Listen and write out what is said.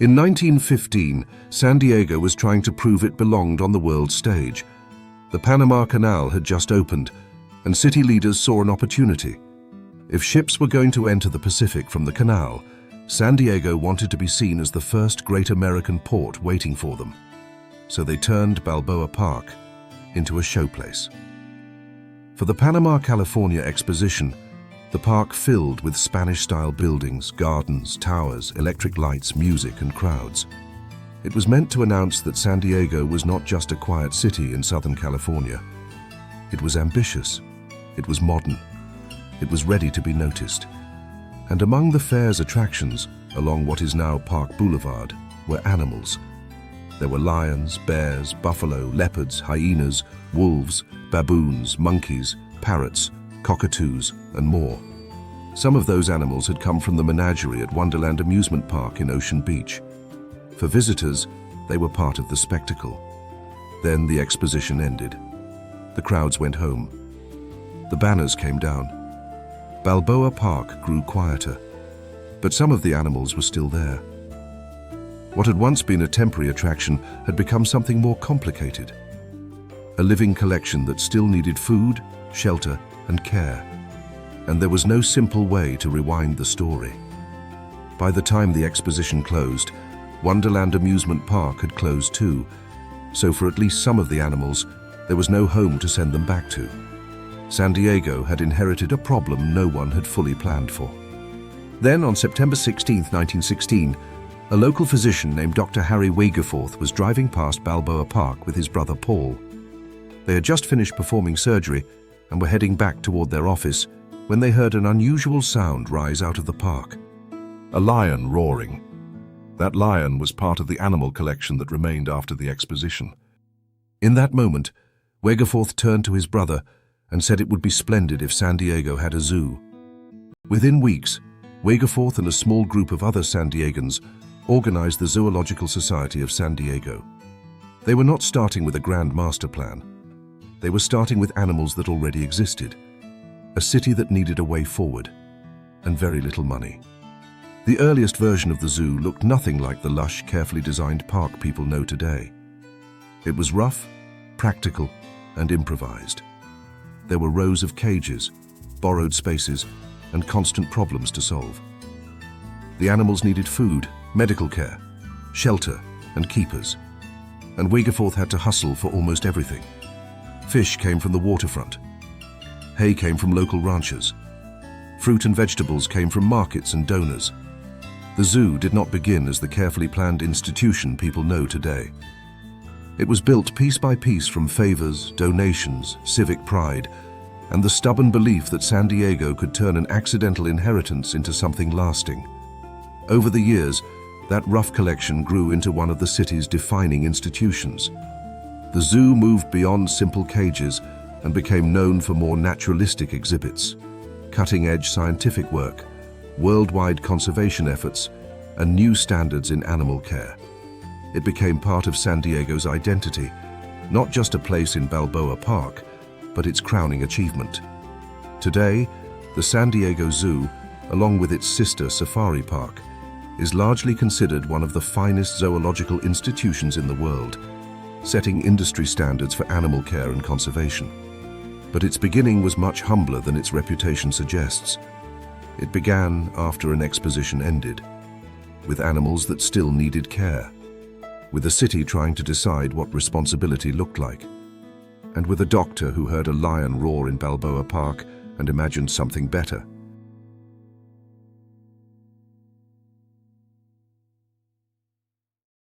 In 1915, San Diego was trying to prove it belonged on the world stage. The Panama Canal had just opened, and city leaders saw an opportunity. If ships were going to enter the Pacific from the canal, San Diego wanted to be seen as the first great American port waiting for them. So they turned Balboa Park into a showplace. For the Panama-California Exposition, the park filled with Spanish-style buildings, gardens, towers, electric lights, music, and crowds. It was meant to announce that San Diego was not just a quiet city in Southern California. It was ambitious. It was modern. It was ready to be noticed. And among the fair's attractions, along what is now Park Boulevard, were animals. There were lions, bears, buffalo, leopards, hyenas, wolves, baboons, monkeys, parrots, cockatoos, and more. Some of those animals had come from the menagerie at Wonderland Amusement Park in Ocean Beach. For visitors, they were part of the spectacle. Then the exposition ended. The crowds went home. The banners came down. Balboa Park grew quieter, but some of the animals were still there. What had once been a temporary attraction had become something more complicated. A living collection that still needed food, shelter, and care. And there was no simple way to rewind the story. By the time the exposition closed, Wonderland Amusement Park had closed too, so for at least some of the animals, there was no home to send them back to. San Diego had inherited a problem no one had fully planned for. Then, on September 16, 1916, a local physician named Dr. Harry Wegeforth was driving past Balboa Park with his brother Paul. They had just finished performing surgery and were heading back toward their office when they heard an unusual sound rise out of the park. A lion roaring. That lion was part of the animal collection that remained after the exposition. In that moment, Wegeforth turned to his brother and said it would be splendid if San Diego had a zoo. Within weeks, Wegeforth and a small group of other San Diegans organized the Zoological Society of San Diego. They were not starting with a grand master plan. They were starting with animals that already existed, a city that needed a way forward, and very little money. The earliest version of the zoo looked nothing like the lush, carefully designed park people know today. It was rough, practical, and improvised. There were rows of cages, borrowed spaces, and constant problems to solve. The animals needed food, medical care, shelter, and keepers. And Wegeforth had to hustle for almost everything. Fish came from the waterfront. Hay came from local ranchers. Fruit and vegetables came from markets and donors. The zoo did not begin as the carefully planned institution people know today. It was built piece by piece from favors, donations, civic pride, and the stubborn belief that San Diego could turn an accidental inheritance into something lasting. Over the years, that rough collection grew into one of the city's defining institutions. The zoo moved beyond simple cages and became known for more naturalistic exhibits, cutting-edge scientific work, worldwide conservation efforts, and new standards in animal care. It became part of San Diego's identity, not just a place in Balboa Park, but its crowning achievement. Today, the San Diego Zoo, along with its sister Safari Park, is largely considered one of the finest zoological institutions in the world, setting industry standards for animal care and conservation. But its beginning was much humbler than its reputation suggests. It began after an exposition ended, with animals that still needed care, with a city trying to decide what responsibility looked like, and with a doctor who heard a lion roar in Balboa Park and imagined something better.